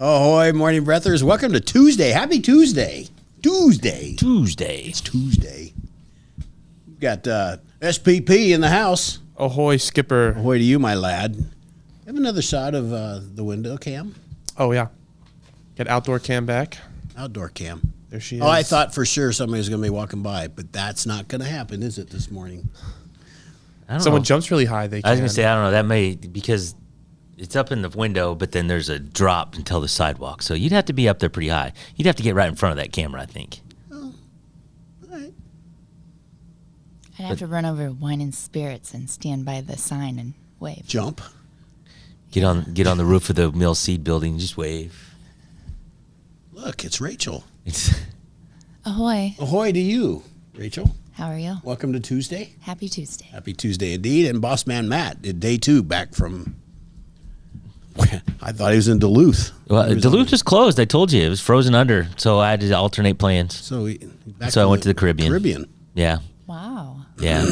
Ahoy, morning breathers. Welcome to Tuesday. Happy Tuesday. Tuesday. It's Tuesday. We've got SPP in the house. Ahoy, Skipper. Ahoy to you, my lad. You have another shot of the window cam? Oh, yeah. Get outdoor cam back. Outdoor cam. There she is. Oh, I thought for sure somebody was going to be walking by, but that's not going to happen, is it, this morning? I don't Someone know. jumps really high, they can. I was going to say, I don't know. That may, because it's up in the window, but then there's a drop until the sidewalk. So you'd have to be up there pretty high. You'd have to get right in front of that camera, I think. Oh, all right. I'd have to run over Wine and Spirits and stand by the sign and wave. Jump. Get on the roof of the Mill Seed building, just wave. Look, it's Rachel. It's Ahoy. Ahoy to you, Rachel. How are you? Welcome to Tuesday. Happy Tuesday. Happy Tuesday indeed. And Boss Man Matt did day 2 back from, I thought he was in Duluth. well, He was Duluth was closed. I told you it was frozen under, so I had to alternate plans. So, So I went to the Caribbean. Caribbean. Yeah, Wow. yeah.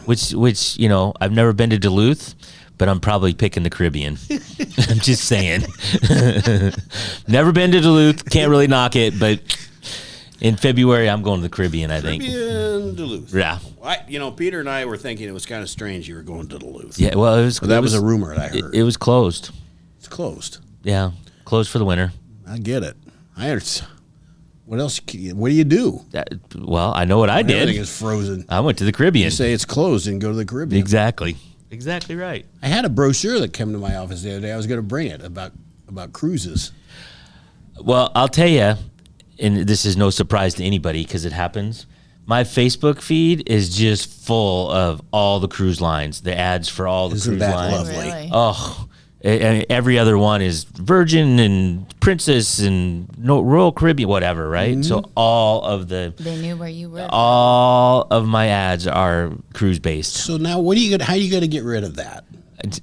which I've never been to Duluth, but I'm probably picking the Caribbean. I'm just saying. Never been to Duluth. Can't really knock it, but in February I'm going to the Caribbean. I think. Caribbean, Duluth. Yeah. Peter and I were thinking it was kind of strange you were going to Duluth. Yeah. Well, it was. But that it was a rumor that I heard. It was closed. It's closed. Yeah, closed for the winter. I get it. What else? What do you do? Well, I know what I did. Everything is frozen. I went to the Caribbean. You say it's closed and go to the Caribbean. Exactly right. I had a brochure that came to my office the other day. I was going to bring it about cruises. Well, I'll tell you, and this is no surprise to anybody because it happens. My Facebook feed is just full of all the cruise lines, the ads for all the Isn't cruise that lines. lovely? Really? Oh, and every other one is Virgin and Princess and Royal Caribbean, whatever, right? Mm-hmm. So all of They knew where you were. all of my ads are cruise based. So now, how are you going to get rid of that?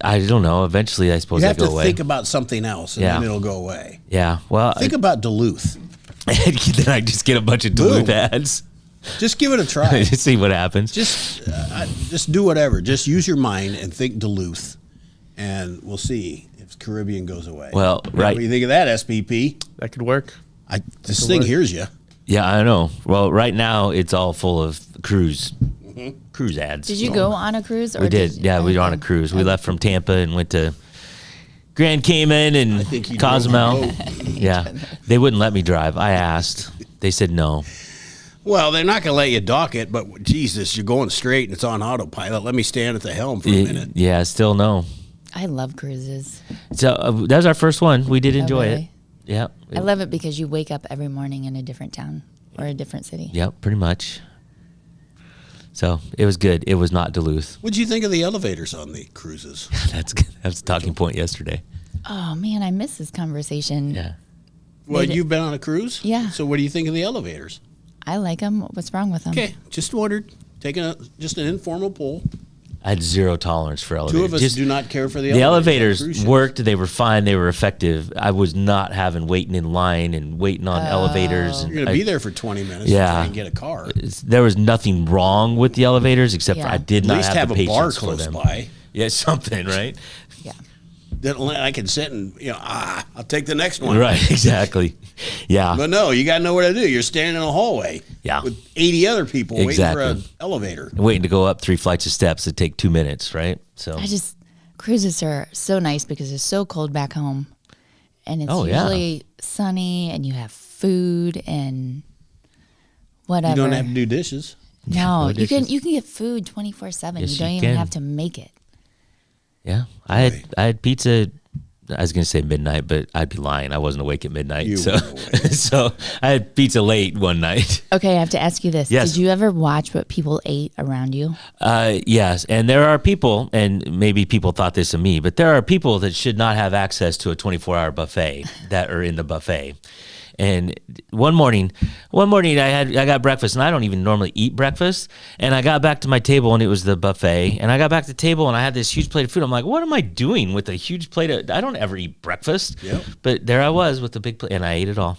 I don't know. Eventually, I suppose You I have go to away. think about something else, and Yeah. then it'll go away. Yeah. Well, Think about Duluth. then I just get a bunch of Duluth Boom. ads. Just give it a try. Just see what happens. Just do whatever. Just use your mind and think Duluth, and we'll see if Caribbean goes away. Well, Now, right. What do you think of that, SPP? That could work. This could thing work. hears you. Yeah, I know. Well, right now it's all full of cruise ads. Did you go on a cruise? Or We did. Yeah, we were on a cruise. We left from Tampa and went to Grand Cayman and think you drove Cozumel. the boat. Yeah, they wouldn't let me drive. I asked. They said no. Well, they're not going to let you dock it, but Jesus, you're going straight and it's on autopilot. Let me stand at the helm for a minute. Yeah, still no. I love cruises. So that was our first one. We did enjoy it. really? Yeah. I love it because you wake up every morning in a different town or a different city. Yep, pretty much. So it was good. It was not Duluth. What'd you think of the elevators on the cruises? That's a talking point yesterday. Oh, man, I miss this conversation. Yeah. Well, They- you've been on a cruise? Yeah. So what do you think of the elevators? I like them. What's wrong with them? Okay, just wondered. Taking just an informal poll. I had zero tolerance for elevators. Two of us Just- do not care for the The elevators. on cruise elevators ships. worked. They were fine. They were effective. I was not having waiting in line and waiting on elevators. And You're going to be there for 20 minutes Yeah. to try and get a car. There was nothing wrong with the elevators except for Yeah. I did At not least have have the a patience bar for close them. by. Yeah, something, right? Yeah. That I can sit and, I'll take the next one. Right, exactly. Yeah. But no, you got to know what to do. You're standing in a hallway Yeah. with 80 other people waiting Exactly. for an elevator. Waiting to go up 3 flights of steps that take 2 minutes, right? So Cruises are so nice because it's so cold back home. And it's Oh, yeah. usually sunny and you have food and whatever. You don't have to do dishes. No, no you can dishes. get food 24/7. Yes, You don't you even can. have to make it. yeah, I had pizza. I was gonna say midnight, but I'd be lying. I wasn't awake at midnight. You so weren't awake. so I had pizza late one night. Okay, I have to ask you this. Yes. Did you ever watch what people ate around you? Yes, and there are people, and maybe people thought this of me, but there are people that should not have access to a 24-hour buffet that are in the buffet. And one morning I got breakfast, and I don't even normally eat breakfast. And I got back to my table, and it was the buffet. And I got back to the table, and I had this huge plate of food. I'm like, what am I doing with a huge plate of? I don't ever eat breakfast. Yep. But there I was with the big plate, and I ate it all.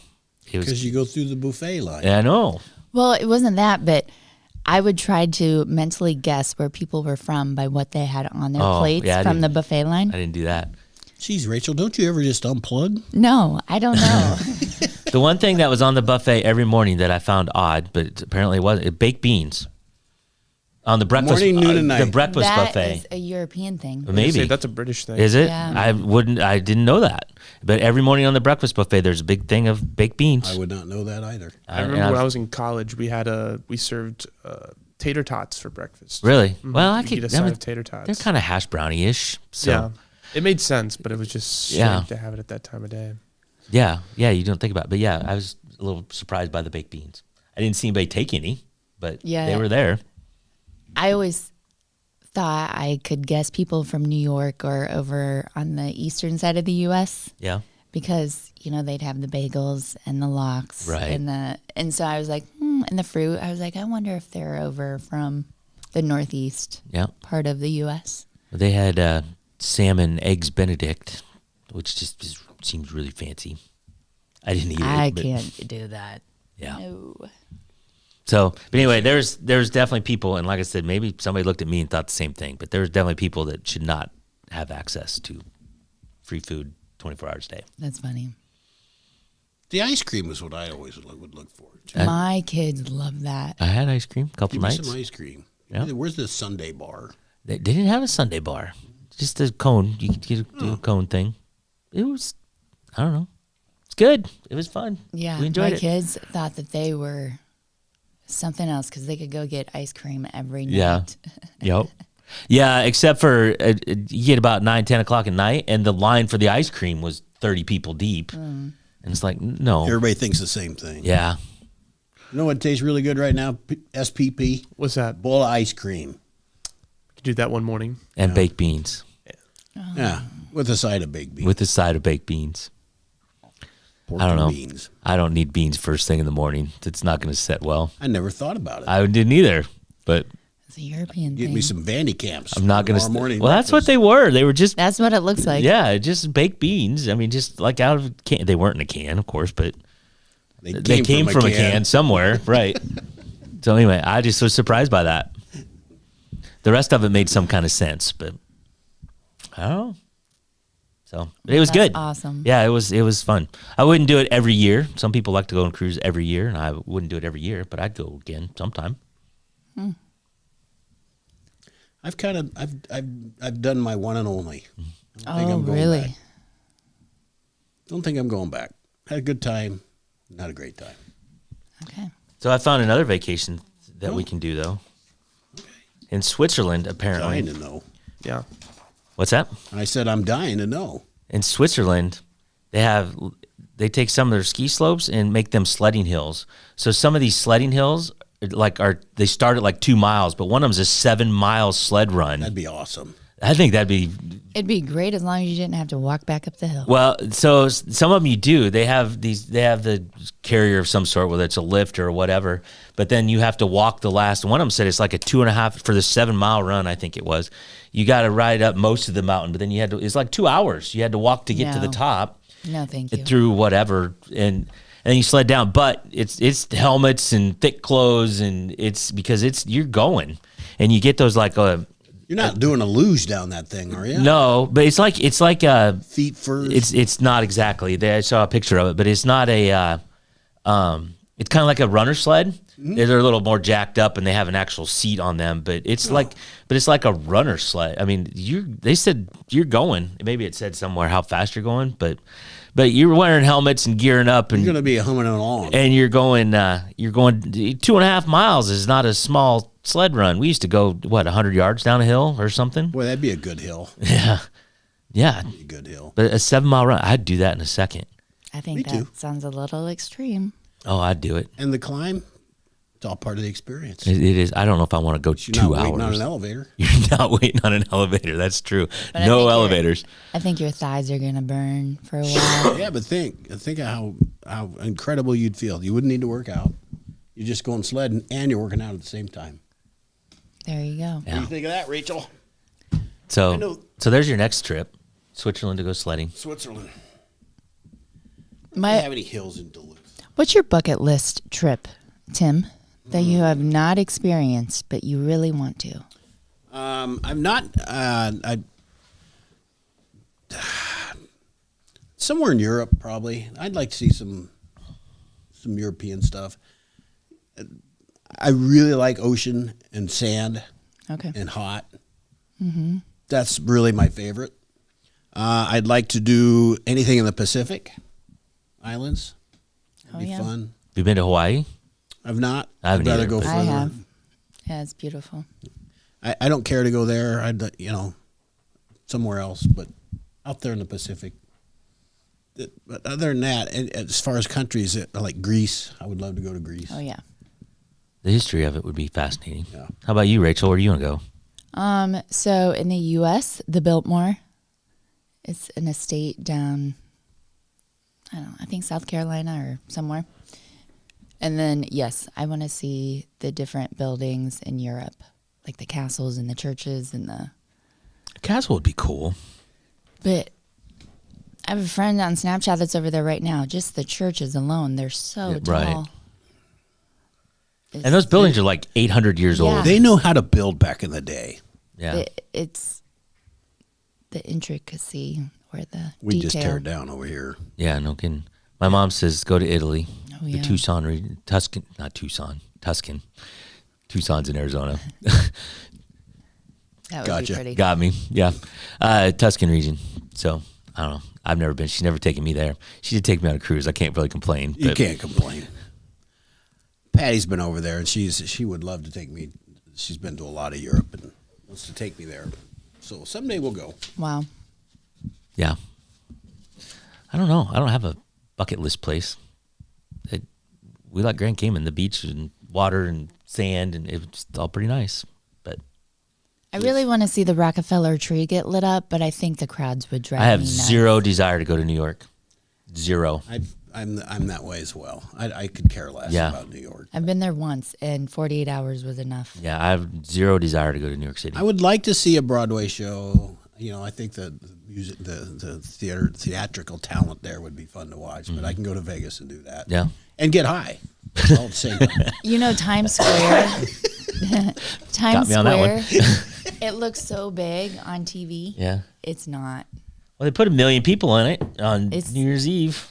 It was. Because you go through the buffet line. I know. Well, it wasn't that, but I would try to mentally guess where people were from by what they had on their Oh, plates yeah, I from the didn't- buffet line. I didn't do that. Geez, Rachel, don't you ever just unplug? No, I don't know. The one thing that was on the buffet every morning that I found odd, but apparently it wasn't, baked beans. On the breakfast, Morning, noon, and the night. breakfast That buffet. is a European thing. Say Maybe that's a British thing. is it? Yeah. I didn't know that. But every morning on the breakfast buffet, there's a big thing of baked beans. I would not know that either. I remember when I was in college, we served tater tots for breakfast. Really? Mhm. Well, I You could. get a side of tater tots. They're kind of hash brownie-ish. So Yeah, it made sense, but it was just strange Yeah. to have it at that time of day. yeah, you don't think about it. But yeah, I was a little surprised by the baked beans. I didn't see anybody take any, but Yeah. they were there. I always thought I could guess people from New York or over on the eastern side of the U.S. Yeah. because they'd have the bagels and the lox, Right. and so I was like, and the fruit. I was like, I wonder if they're over from the northeast Yeah. part of the U.S. They had salmon eggs Benedict, which just seems really fancy. I didn't eat it. I but- can't do that. Yeah. No. So, but anyway, there's definitely people, and like I said, maybe somebody looked at me and thought the same thing, but there's definitely people that should not have access to free food 24 hours a day. That's funny. The ice cream is what I always would look for. My kids love that. I had ice cream a couple Give me nights. some ice cream. Yeah. Where's the Sunday bar? They didn't have a Sunday bar, just a cone. You could do a cone thing. It was, I don't know, it's good. It was fun. Yeah, we enjoyed my it. kids thought that they were something else because they could go get ice cream every night. Yeah. Yep. Yeah, except for you get about 9, 10 o'clock at night, and the line for the ice cream was 30 people deep. And it's like, no. Everybody thinks the same thing. Yeah. You know what tastes really good right now? SPP? What's that? Bowl of ice cream. Could do that one morning. And baked beans Yeah, with a side of baked beans. with a side of baked beans. Pork I don't and know. beans. I don't need beans first thing in the morning. It's not going to set well. I never thought about it. I didn't either, but It's a European Get thing. me some Vandy camps. I'm not going tomorrow morning. to. Well, that's what they were. They were just, That's what it looks like. yeah, just baked beans. I mean, just like out of a can. They weren't in a can, of course, but they came from a can somewhere, right? So anyway, I just was surprised by that. The rest of it made some kind of sense, but I don't know. So but it was That's good. awesome. Yeah, it was fun. I wouldn't do it every year. Some people like to go on cruise every year, and I wouldn't do it every year, but I'd go again sometime. I've done my one and only. I don't think Oh, I'm going really? back. Don't think I'm going back. Had a good time, not a great time. Okay. So I found another vacation that Oh. we can do though. In Switzerland, apparently. Dying to know. Yeah. What's that? I said I'm dying to know. In Switzerland, they take some of their ski slopes and make them sledding hills. So some of these sledding hills they start at like 2 miles, but one of them's a 7-mile sled run. That'd be awesome. I think that'd be It'd be great as long as you didn't have to walk back up the hill. well. So some of them you do. They have the carrier of some sort, whether it's a lift or whatever. But then you have to walk the last. One of them said it's like a 2.5 for the 7-mile run. I think it was. You got to ride up most of the mountain, but then you had to. It's like 2 hours. You had to walk to get to the No. top. No, thank you. Through whatever and then you sled down, but it's helmets and thick clothes, and it's because you're going, and you get those like You're not doing a luge down that thing, are you? no, but it's like Feet first. it's not exactly. I saw a picture of it, but it's not a it's kind of like a runner sled. They're a little more jacked up, and they have an actual seat on them, but it's like a runner sled. I mean, they said you're going. Maybe it said somewhere how fast you're going, but you're wearing helmets and gearing up, and You're going to be humming along. and you're going 2.5 miles is not a small sled run. We used to go 100 yards down a hill or something. Boy, that'd be a good hill. Yeah, A good hill. but a 7-mile run, I'd do that in a second. I think Me that too. sounds a little extreme. Oh, I'd do it. And the climb, it's all part of the experience. It is. I don't know if I want to go You're 2 not waiting on hours. an elevator. You're not waiting on an elevator. That's true. But I No think elevators. I think your thighs are going to burn for a while. Yeah, but think of how incredible you'd feel. You wouldn't need to work out. You're just going sledding and you're working out at the same time. There you go. What do Yeah. you think of that, Rachel? I So know. there's your next trip, Switzerland to go sledding. Switzerland. Do My, you have any hills in Duluth? what's your bucket list trip, Tim, that you have not experienced but you really want to? I'm not. somewhere in Europe, probably. I'd like to see some European stuff. I really like ocean and sand Okay. and hot. Mm-hmm. That's really my favorite. I'd like to do anything in the Pacific Islands. That'd be fun. Have you been to Hawaii? I've not. I haven't I'd rather either, go but- further. I have. Yeah, it's beautiful. I don't care to go there. I'd somewhere else, but out there in the Pacific. But other than that, and as far as countries like Greece, I would love to go to Greece. Oh yeah. The history of it would be fascinating. Yeah. How about you, Rachel? Where do you want to go? So in the U.S., the Biltmore, it's an estate down, I don't know, I think South Carolina or somewhere. And then, yes, I want to see the different buildings in Europe, like the castles and the churches and the. A castle would be cool. But I have a friend on Snapchat that's over there right now. Just the churches alone, they're so Yeah, right. tall. And those buildings are like 800 years Yeah. old. They know how to build back in the day. Yeah. It's the intricacy or the We detail. just tear it down over here. Yeah, no kidding. My mom says go to Italy. Oh, The yeah. Tucson region. Tuscan. Tucson's in Arizona. That would Gotcha. be pretty. Got me. Yeah. Tuscan region. So, I don't know. I've never been. She's never taken me there. She did take me on a cruise. I can't really complain. You but- can't complain. Patty's been over there, and she would love to take me. She's been to a lot of Europe and wants to take me there. So someday we'll go. Wow. Yeah. I don't know. I don't have a bucket list place. We like Grand Cayman, the beach and water and sand, and it's all pretty nice. But I really want to see the Rockefeller tree get lit up, but I think the crowds would drive I have me nuts. zero desire to go to New York. Zero. I'm that way as well. I could care less Yeah. about New York. I've been there once, and 48 hours was enough. Yeah, I have zero desire to go to New York City. I would like to see a Broadway show. I think the music, the theatrical talent there would be fun to watch. But I can go to Vegas and do that. Yeah. and get high all at the same time. You know, Times Square. Times me on that one. Square. It looks so big on TV. Yeah. It's not. Well, they put 1 million people in it on It's- New Year's Eve.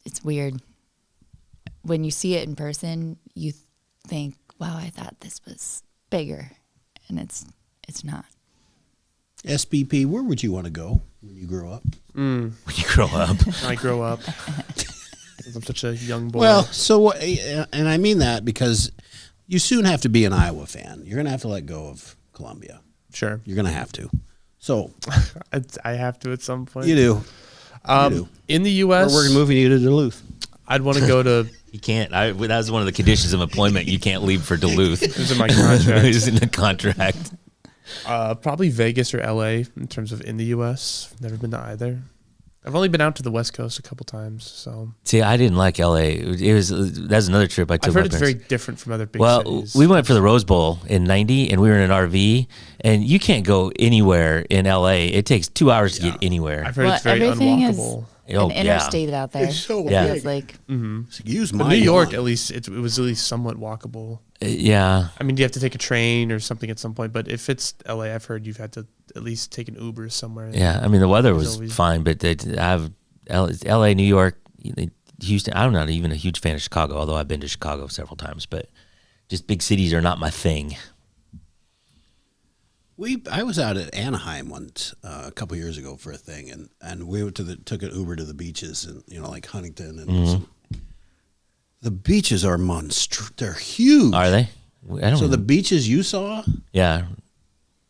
It's weird. When you see it in person, you think, "Wow, I thought this was bigger," and it's not. SPP, where would you want to go when you grow up? When you grow up. I grow up. I'm such a young boy. Well, so, and I mean that because you soon have to be an Iowa fan. You're going to have to let go of Columbia. sure. You're going to have to. So I have to at some point. you do. In the Or U.S., we're moving you to Duluth. I'd want to go to. You can't. That was one of the conditions of employment. You can't leave for Duluth. It was in my contract. It was in the contract. Probably Vegas or L.A. in terms of in the U.S. Never been to either. I've only been out to the West Coast a couple times, so See, I didn't like LA. That's another trip I took. I've heard my it's very parents. different from other big Well, cities. we went for the Rose Bowl in '90, and we were in an RV, and you can't go anywhere in LA. It takes 2 hours to get anywhere. I've heard Well, it's very everything is unwalkable. Oh, an interstate out there. It's so Yeah. It's like Use But my New York, lawn. at least, it was at least somewhat walkable. Yeah, I mean, you have to take a train or something at some point, but if it's LA, I've heard you've had to at least take an Uber somewhere. yeah. I mean, the weather There's was always- fine, but I have LA, New York, Houston. I'm not even a huge fan of Chicago, although I've been to Chicago several times. But just big cities are not my thing. I was out at Anaheim once a couple years ago for a thing, and we went took an Uber to the beaches, and like Huntington, and the beaches are they're huge. Are they? I don't. So the beaches you saw, yeah.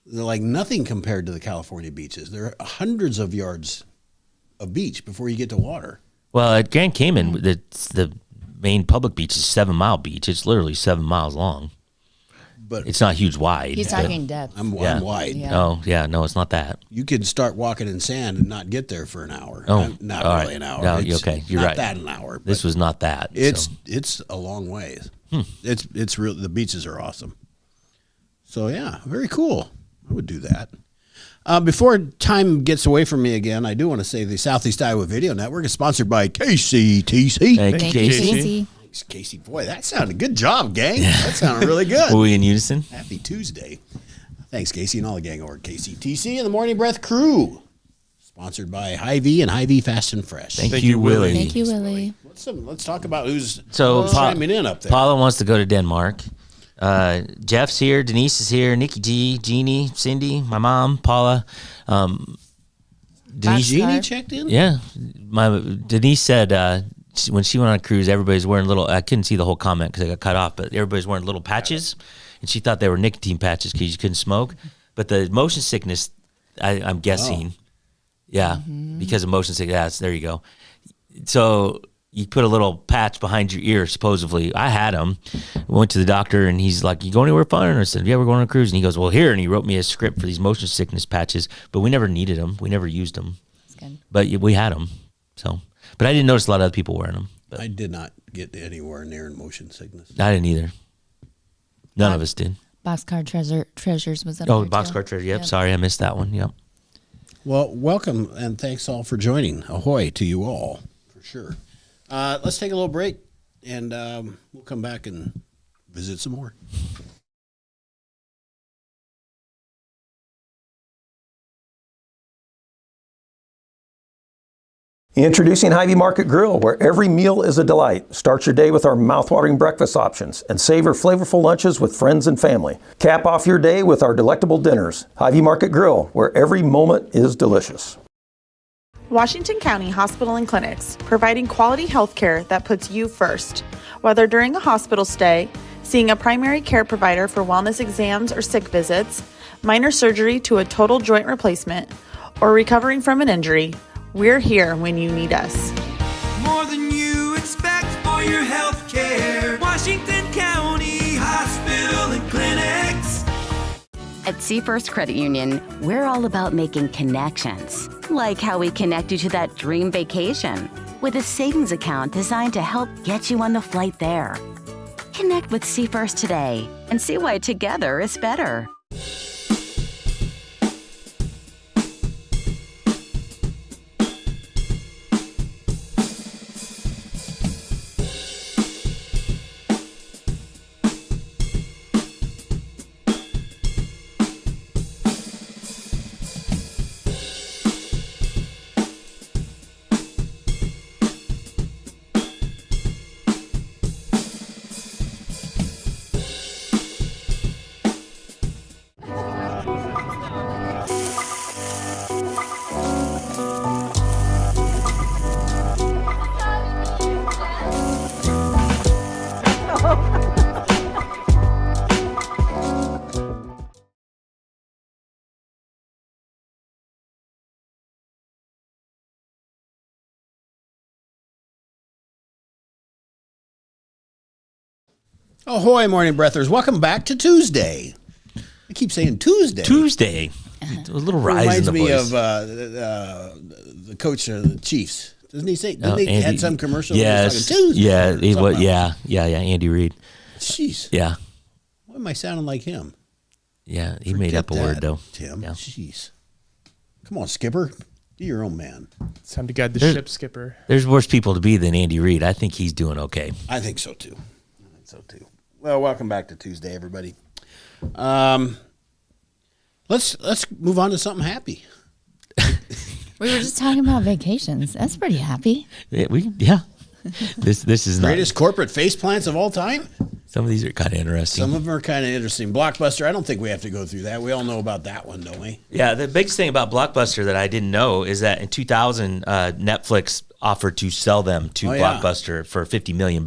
they're like nothing compared to the California beaches. There are hundreds of yards of beach before you get to water. Well, at Grand Cayman, the main public beach is 7 Mile Beach. It's literally 7 miles long. But It's not huge wide. he's but- talking depth. I'm Yeah. wide. Yeah. Oh, yeah. No, it's not that. You could start walking in sand and not get there for an hour. Oh, not all really right. an hour. No, It's okay, you're not right. that an hour. But This was not that. it's so. it's a long ways. It's real. The beaches are awesome. So yeah, very cool. I would do that. Before time gets away from me again, I do want to say the Southeast Iowa Video Network is sponsored by KCTC. Thank you, Thank you, Casey. Casey. Thanks, Casey. Boy, that sounded good job, gang. That sounded really good. Were we in unison? Happy Tuesday. Thanks, Casey, and all the gang over at KCTC and the Morning Breath crew. Sponsored by Hy-Vee and Hy-Vee Fast and Fresh. Thank you, Willie. Thank you, Willie. Let's talk about who's So chiming in up there. Paula wants to go to Denmark. Jeff's here. Denise is here. Nikki G, Jeannie, Cindy, my mom, Paula. Denise, Jeannie checked in? yeah. Denise said when she went on a cruise, everybody's wearing little. I couldn't see the whole comment because I got cut off, but everybody's wearing little patches, and she thought they were nicotine patches because you couldn't smoke. But the motion sickness, I'm guessing, yeah, because of motion sickness. Yes, there you go. So you put a little patch behind your ear, supposedly. I had them. Went to the doctor, and he's like, "You go anywhere fun?" And I said, "Yeah, we're going on a cruise." And he goes, "Well, here." And he wrote me a script for these motion sickness patches, but we never needed them. We never used them. That's good. But we had them. So, but I didn't notice a lot of other people wearing them. But I did not get anywhere near in motion sickness. I didn't either. None of us did. Boxcar Treasures was up Oh, there, Boxcar Treasure. Yep. Sorry, I missed that one. Yep. Well, welcome and thanks all for joining. Ahoy to you all, for sure. Let's take a little break, and we'll come back and visit some more. Introducing Hy-Vee Market Grill, where every meal is a delight. Start your day with our mouthwatering breakfast options and savor flavorful lunches with friends and family. Cap off your day with our delectable dinners. Hy-Vee Market Grill, where every moment is delicious. Washington County Hospital and Clinics, providing quality health care that puts you first. Whether during a hospital stay, seeing a primary care provider for wellness exams or sick visits, minor surgery to a total joint replacement, or recovering from an injury, we're here when you need us. More than you expect for your health care. Washington County Hospital and Clinics. At Seafirst Credit Union, we're all about making connections. Like how we connect you to that dream vacation with a savings account designed to help get you on the flight there. Connect with Seafirst today and see why together is better. Ahoy, morning breathers. Welcome back to Tuesday. I keep saying Tuesday. Tuesday. A little rise in Reminds the me voice. of the coach of the Chiefs. Doesn't he say? Didn't he Andy- had some commercial? where Yes. he was talking Tuesday. Yeah. or something Yeah. Andy Reid. Jeez. Yeah. Why am I sounding like him? Yeah. He made Forget up a word that, though. Tim. Yeah. Jeez. Come on, Skipper. Be your own man. It's time to guide the There's- ship, Skipper. There's worse people to be than Andy Reid. I think he's doing okay. I think so too. Well, welcome back to Tuesday, everybody. Let's move on to something happy. We were just talking about vacations. That's pretty happy. Yeah. This is not. Greatest corporate face plants of all time. Some of these are kind of interesting. Some of them are kind of interesting. Blockbuster. I don't think we have to go through that. We all know about that one, don't we? Yeah, the biggest thing about Blockbuster that I didn't know is that in 2000, Netflix offered to sell them to Oh, yeah. Blockbuster for $50 million,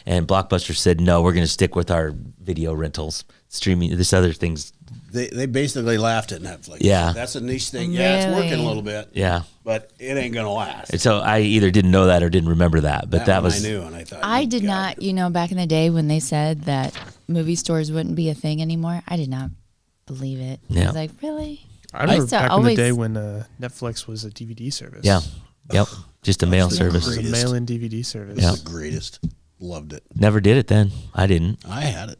and Blockbuster said no, we're going to stick with our video rentals, streaming. This other thing's They basically laughed at Netflix. Yeah. That's a niche thing. Yeah, it's working a Really? little bit. yeah. But it ain't going to last. And so I either didn't know that or didn't remember that, but that one was I knew, and I thought. I oh, did God. not, back in the day when they said that movie stores wouldn't be a thing anymore, I did not believe it. I Yeah. was like, really? I remember used to back in always- the day when Netflix was a DVD service. yeah, yep, just a mail the It service. was a Greatest. mail-in DVD service. Yeah. The greatest. Loved it. Never did it then. I didn't. I had it.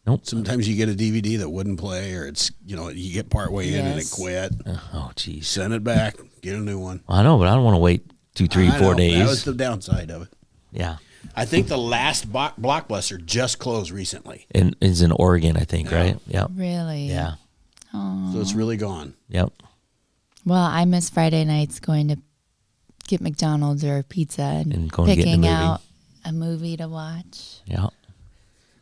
Nope. Sometimes you get a DVD that wouldn't play, or it's you get part way in and it Yes. quit. Oh, geez. Send it back. Get a new one. I know, but I don't want to wait 2, 3, I 4 know. That was days. the downside of it. Yeah, I think the last Blockbuster just closed recently, and it's in Oregon, I think, right? Yep. Really? Yeah. so it's really gone. Yep. Well, I miss Friday nights going to get McDonald's or pizza and going to get in a picking movie. out a movie to watch. Yeah.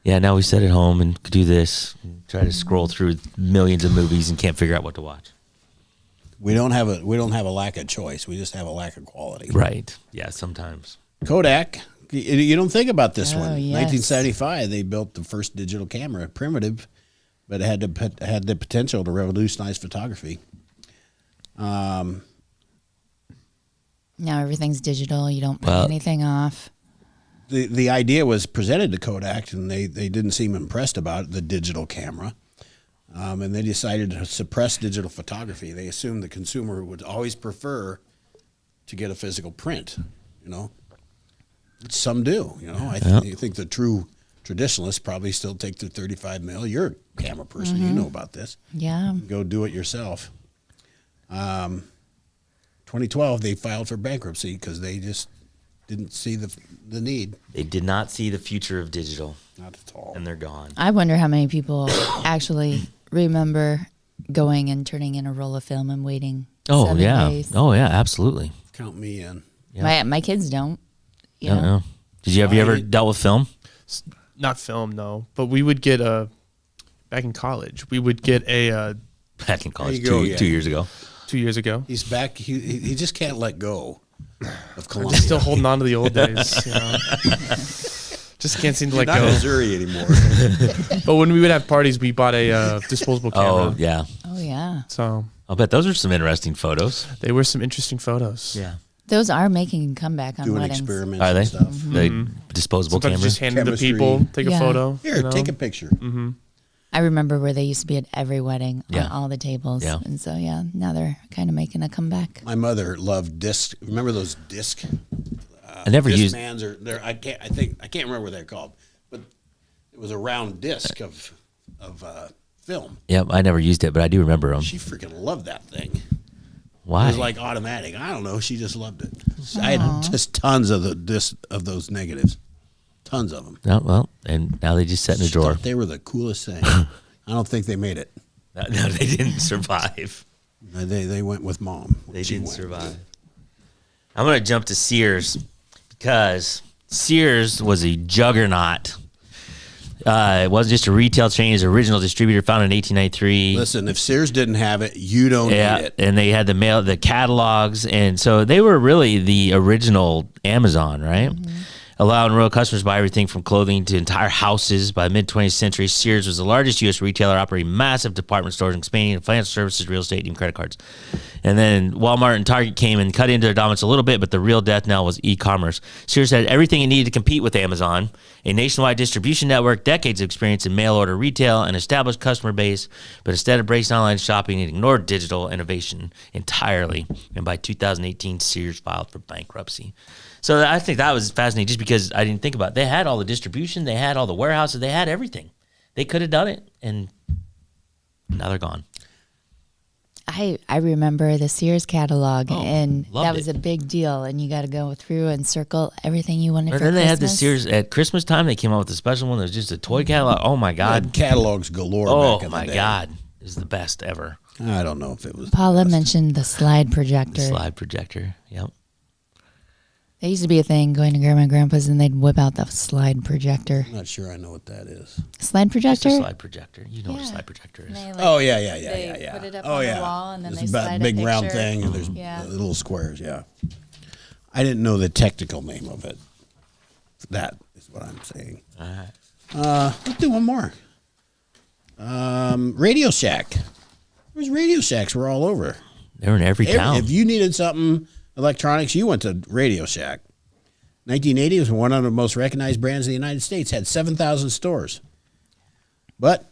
Yeah, now we sit at home and do this, and try to scroll through millions of movies and can't figure out what to watch. We don't have a lack of choice. We just have a lack of quality. Right. Yeah, sometimes. Kodak. You don't think about this Oh, one. yes. 1975, they built the first digital camera, primitive, but it had the potential to revolutionize photography. Now everything's digital. You don't print Well- anything off. The idea was presented to Kodak, and they didn't seem impressed about it, the digital camera. And they decided to suppress digital photography. They assumed the consumer would always prefer to get a physical print, you know. Some do, you know. I think the true traditionalists probably still take their 35 mil. You're a camera person. You know about this. Yeah. Go do it yourself. 2012, they filed for bankruptcy because they just didn't see the need. They did not see the future of digital, Not at all. and they're gone. I wonder how many people actually remember going and turning in a roll of film and waiting. Oh, 7 yeah. days. Oh, yeah, absolutely. Count me in. My kids don't. You know? No. Did you have you ever dealt with film? Not film, no. But we would get back in college. We would get a Back in college, There you go, 2 yeah. 2 years ago. 2 years ago. He's back. He just can't let go of Columbia. Just still holding on to the old days. You know? Just can't seem to let Not go. Missouri anymore. But when we would have parties, we bought a disposable camera. Oh, yeah. Oh yeah. So I'll bet those are some interesting photos. they were some interesting photos. Yeah. Those are making a comeback on Doing weddings. experiments Are they? and stuff. The disposable Sometimes camera? just hand them to Chemistry. people, take a Yeah. photo. Here, you know? take a picture. I remember where they used to be at every wedding Yeah. on all the tables. Yeah. And so yeah, now they're kind of making a comeback. My mother loved disc. Remember those disc? I never used. Discmans or they're I can't remember what they're called, but it was a round disc of film. Yep, I never used it, but I do remember them. She freaking loved that thing. It Why? was like automatic. I don't know. She just loved it. I had just tons of those negatives, tons of them. Oh, well, and now they just sit in the drawer. Thought they were the coolest thing. I don't think they made it. No, they didn't survive. They went with mom. They She didn't went. survive. I'm going to jump to Sears because Sears was a juggernaut. It wasn't just a retail chain; it was an original distributor founded in 1893. Listen, if Sears didn't have it, you don't need it. and they had the catalogs, and so they were really the original Amazon, right? Allowing rural customers to buy everything from clothing to entire houses. By the mid-20th century, Sears was the largest U.S. retailer operating massive department stores and expanding financial services, real estate, and credit cards. And then Walmart and Target came and cut into their dominance a little bit, but the real death knell was e-commerce. Sears had everything it needed to compete with Amazon, a nationwide distribution network, decades of experience in mail-order retail, an established customer base, but instead of embracing online shopping, it ignored digital innovation entirely. And by 2018, Sears filed for bankruptcy. So I think that was fascinating just because I didn't think about it. They had all the distribution, they had all the warehouses, they had everything. They could have done it, and now they're gone. I remember the Sears catalog, and loved that was it. a big deal. And you got to go through and circle everything you wanted And for then they had the Christmas. Sears at Christmas time. They came out with a special one that was just a toy catalog. Oh my I God! had catalogs galore back Oh in my the day. God! It was the best ever. I don't know if it was. Paula mentioned the slide projector. Slide projector. Yep. There used to be a thing going to grandma and grandpa's, and they'd whip out the slide projector. I'm not sure I know what that is. Slide It's projector? a slide projector. You know what a Yeah. slide projector is. Oh yeah. they put it up oh on the yeah. wall, and then It's they about slide a big round picture. thing, and there's Yeah. little squares. Yeah. I didn't know the technical name of it. That is what I'm saying. All right. Let's do one more. Radio Shack. There's Radio Shacks were all over. They were in every town. If you needed something electronics, you went to Radio Shack. 1980 was one of the most recognized brands in the United States. Had 7,000 stores. But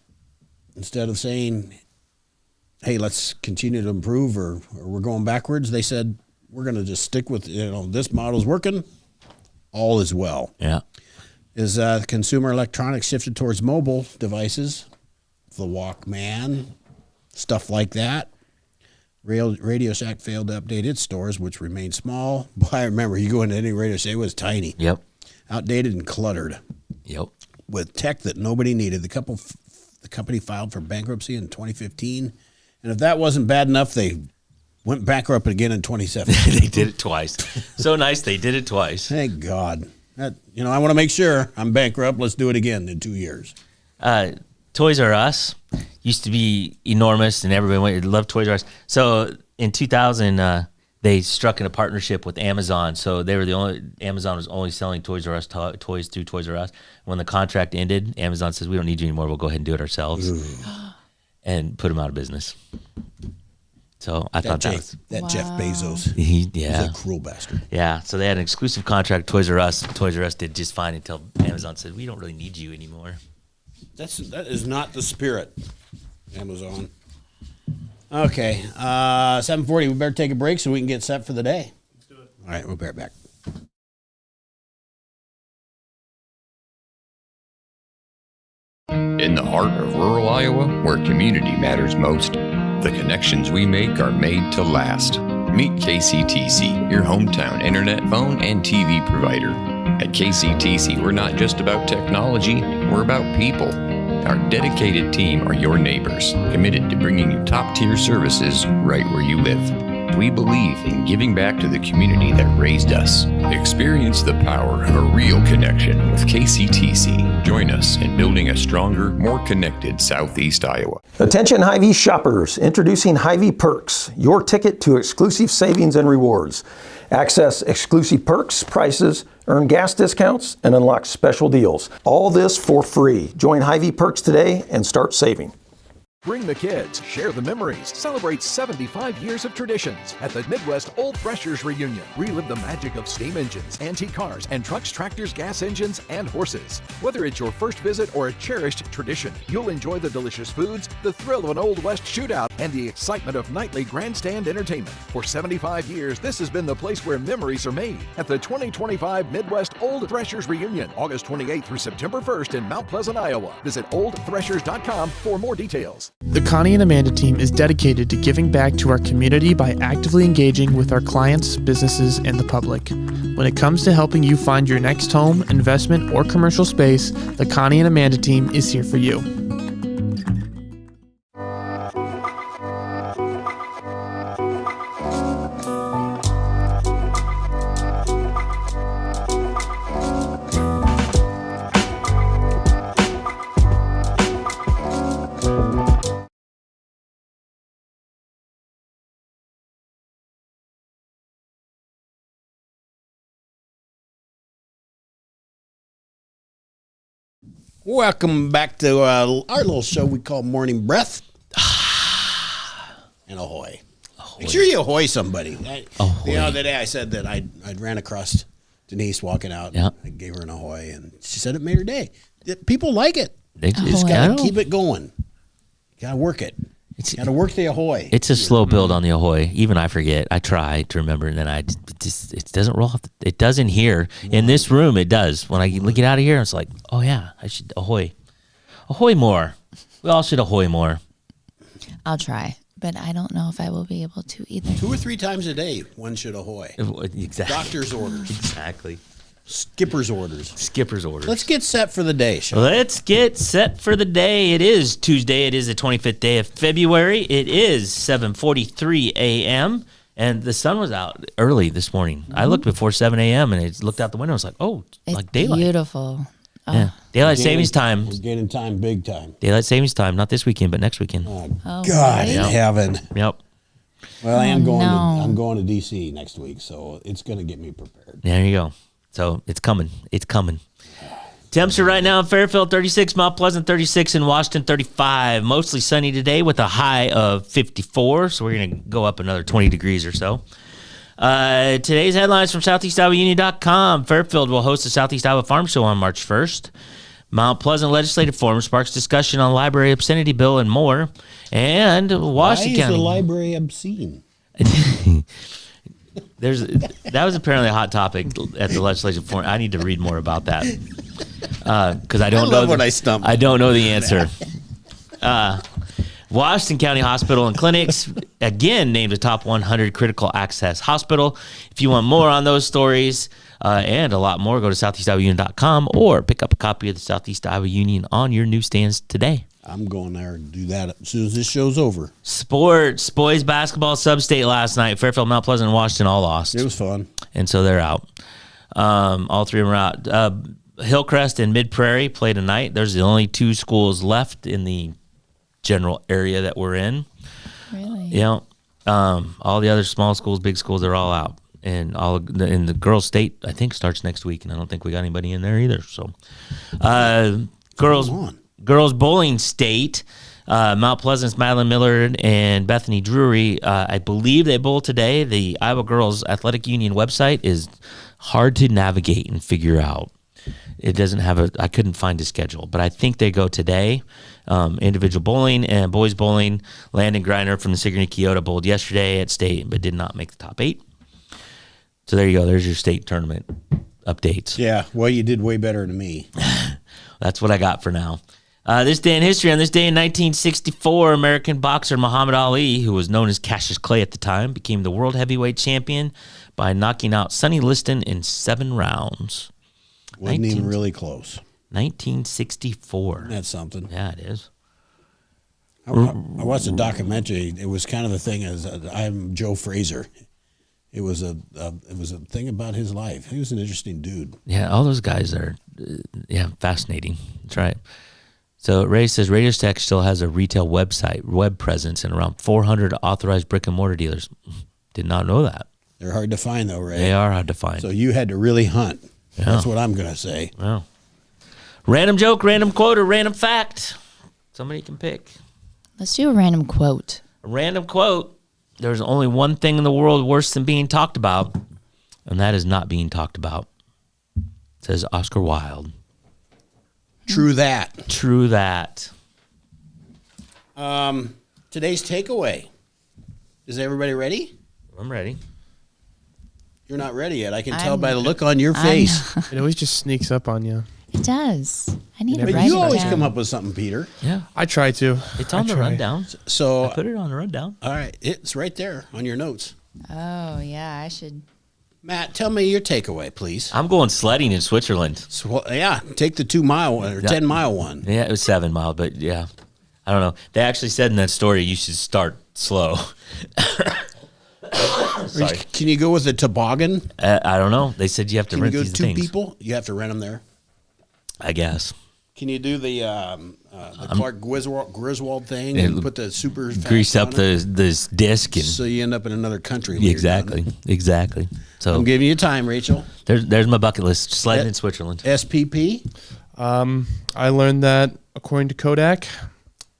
instead of saying, "Hey, let's continue to improve," or "We're going backwards," they said, "We're going to just stick with this model's working. All is well." Yeah. As consumer electronics shifted towards mobile devices, the Walkman, stuff like that, Radio Shack failed to update its stores, which remained small. Boy, I remember you go into any Radio Shack, it was tiny, Yep. outdated and cluttered, Yep. with tech that nobody needed. The company filed for bankruptcy in 2015, and if that wasn't bad enough, they Went bankrupt again in 2017. They did it twice. So nice they did it twice. Thank God. I want to make sure I'm bankrupt. Let's do it again in 2 years. Toys R Us used to be enormous, and everybody loved Toys R Us. So in 2000, they struck in a partnership with Amazon. So they were Amazon was only selling Toys R Us toys through Toys R Us. When the contract ended, Amazon says, we don't need you anymore. We'll go ahead and do it ourselves. And put them out of business. So I thought Jeff Bezos. He's a cruel bastard. Yeah, so they had an exclusive contract with Toys R Us. Toys R Us did just fine until Amazon said, we don't really need you anymore. That is not the spirit, Amazon. Okay, 7:40. We better take a break so we can get set for the day. Let's do it. All right, we'll be right back. In the heart of rural Iowa, where community matters most, the connections we make are made to last. Meet KCTC, your hometown internet, phone, and TV provider. At KCTC, we're not just about technology, we're about people. Our dedicated team are your neighbors, committed to bringing you top-tier services right where you live. We believe in giving back to the community that raised us. Experience the power of a real connection with KCTC. Join us in building a stronger, more connected Southeast Iowa. Attention Hy-Vee shoppers, introducing Hy-Vee Perks, your ticket to exclusive savings and rewards. Access exclusive perks, prices, earn gas discounts, and unlock special deals. All this for free. Join Hy-Vee Perks today and start saving. Bring the kids, share the memories, celebrate 75 years of traditions at the Midwest Old Threshers Reunion. Relive the magic of steam engines, antique cars, and trucks, tractors, gas engines, and horses. Whether it's your first visit or a cherished tradition, you'll enjoy the delicious foods, the thrill of an Old West shootout, and the excitement of nightly grandstand entertainment. For 75 years, this has been the place where memories are made at the 2025 Midwest Old Threshers Reunion, August 28th through September 1st in Mount Pleasant, Iowa. Visit oldthreshers.com for more details. The Connie and Amanda team is dedicated to giving back to our community by actively engaging with our clients, businesses, and the public. When it comes to helping you find your next home, investment, or commercial space, the Connie and Amanda team is here for you. Welcome back to our little show we call Morning Breath. And ahoy. Make sure you ahoy somebody. The other day I said that I ran across Denise walking out. Yeah. I gave her an ahoy, and she said it made her day. People like it. They just got to keep it going. Got to work it. Got to work the ahoy. It's a slow build on the ahoy. Even I forget. I try to remember, and then it doesn't roll off. It doesn't here. In this room, it does. When I get out of here, it's like, oh yeah, I should ahoy. Ahoy more. We all should ahoy more. I'll try, but I don't know if I will be able to either. 2 or 3 times a day, one should ahoy. Exactly. Doctor's orders. Exactly. Skipper's orders. Skipper's orders. Let's get set for the day, Sean. Let's get set for the day. It is Tuesday. It is the 25th day of February. It is 7:43 a.m. And the sun was out early this morning. I looked before 7 a.m. and I looked out the window. I was like, oh, It's like daylight. beautiful. Oh. Yeah. Daylight savings time. We're gaining time big time. Daylight savings time. Not this weekend, but next weekend. Oh, God in really? heaven. Yep. Well, I am going. no. I'm going to D.C. next week, so it's going to get me prepared. There you go. So it's coming. It's coming. Temps are right now in Fairfield 36, Mount Pleasant 36, and Washington 35. Mostly sunny today with a high of 54. So we're going to go up another 20 degrees or so. Today's headlines from SoutheastIowaUnion.com. Fairfield will host the Southeast Iowa Farm Show on March 1st. Mount Pleasant Legislative Forum sparks discussion on library obscenity bill and more. And Washington Why is County. the library obscene? That was apparently a hot topic at the legislative forum. I need to read more about that because I don't know. I don't know the answer. Washington County Hospital and Clinics again named a top 100 critical access hospital. If you want more on those stories, and a lot more, go to southeastiowaunion.com or pick up a copy of the Southeast Iowa Union on your newsstands today. I'm going there and do that as soon as this show's over. Sports. Boys basketball sub-state last night. Fairfield, Mount Pleasant, and Washington all lost. It was fun. And so they're out. All three of them are out. Hillcrest and Mid-Prairie play tonight. There's the only two schools left in the general area that we're in. Really? Yeah. All the other small schools, big schools, they're all out. And the girls' state, I think, starts next week, and I don't think we got anybody in there either. So, girls bowling state, Mount Pleasant's Madeline Millard and Bethany Drury, I believe they bowl today. The Iowa Girls Athletic Union website is hard to navigate and figure out. It doesn't have I couldn't find a schedule, but I think they go today. Individual bowling and boys bowling. Landon Griner from the Sigourney Kyoto bowled yesterday at state, but did not make the top 8. So there you go. There's your state tournament updates. Yeah, well, you did way better than me. That's what I got for now. This day in history, on this day in 1964, American boxer Muhammad Ali, who was known as Cassius Clay at the time, became the world heavyweight champion by knocking out Sonny Liston in 7 rounds. Wasn't even really close. 1964. That's something. Yeah, it is. I watched a documentary. It was kind of the thing as I'm Joe Frazier. It was a thing about his life. He was an interesting dude. Yeah, all those guys are, fascinating. That's right. So Ray says Radio Stack still has a retail web presence, and around 400 authorized brick and mortar dealers. Did not know that. They're hard to find, though, Ray. They are hard to find. So you had to really hunt. Yeah. That's what I'm going to say. Well, random joke, random quote, or random fact. Somebody can pick. Let's do a random quote. A random quote. There's only one thing in the world worse than being talked about, and that is not being talked about. Says Oscar Wilde. True that. True that. Today's takeaway. Is everybody ready? I'm ready. You're not ready yet. I can tell by the look on your face. It always just sneaks up on you. It does. I need to But write you it always down. come up with something, Peter. Yeah. I try to. It's on the rundown. So I put it on the rundown. All right. It's right there on your notes. Oh, yeah, I should. Matt, tell me your takeaway, please. I'm going sledding in Switzerland. So, yeah, take the 2-mile one or 10-mile one. Yeah, it was 7 mile, but yeah. I don't know. They actually said in that story you should start slow. Sorry. Can you go with a toboggan? I don't know. They said you have to Can rent you go these 2 things. people? You have to rent them there. I guess. Can you do the Clark Griswold thing and put the super fast Grease up on it? this disc and So you end up in another country. when you're exactly. So I'm giving you time, Rachel. there's my bucket list. Sledding in Switzerland. SPP. I learned that according to Kodak,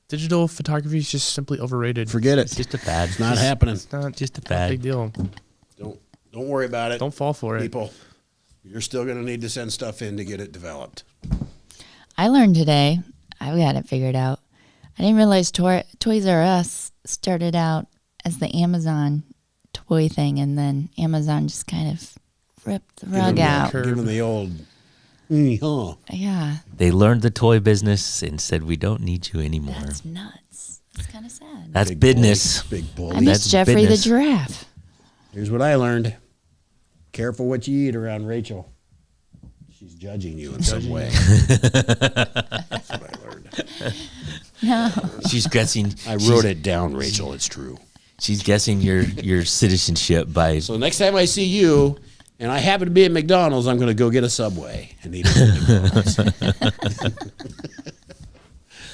digital photography is just simply overrated. Forget it. It's just a fad. It's not happening. It's not Just a a fad. big deal. Don't worry about it. Don't fall for it. People. You're still going to need to send stuff in to get it developed. I learned today. I've got it figured out. I didn't realize Toys R Us started out as the Amazon toy thing, and then Amazon just kind of ripped the rug out. Give them the old. Yeah, They learned the toy business and said we don't need you anymore. that's nuts. It's kind of sad. That's Big business. bully, big bully. I miss that's Jeffrey business. the giraffe. Here's what I learned. Careful what you eat around Rachel. She's judging you in some way. That's what I learned. No, She's guessing. I wrote it down, Rachel. It's true. She's guessing your citizenship by. So next time I see you, and I happen to be at McDonald's, I'm going to go get a Subway and eat it at McDonald's.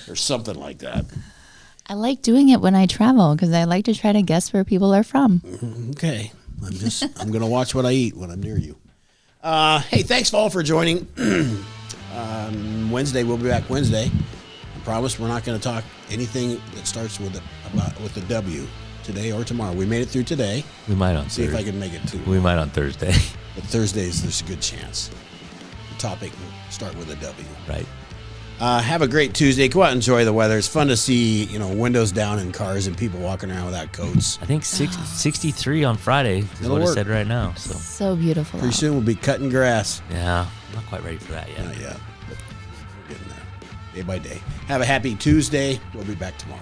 Or something like that. I like doing it when I travel because I like to try to guess where people are from. Okay. I'm going to watch what I eat when I'm near you. Hey, thanks all for joining. Wednesday, we'll be back Wednesday. I promise we're not going to talk anything that starts with the W today or tomorrow. We made it through today. We might on See if Thursday. I can make it too. We might on Thursday. But Thursdays, there's a good chance. The topic will start with a W. Right. Have a great Tuesday. Go out and enjoy the weather. It's fun to see, windows down in cars and people walking around without coats. I think 63 on Friday is It'll what it work. said right now. So So beautiful. Pretty out. soon we'll be cutting grass. yeah, I'm not quite ready for that yet. Not yet, but we're getting there. Day by day. Have a happy Tuesday. We'll be back tomorrow.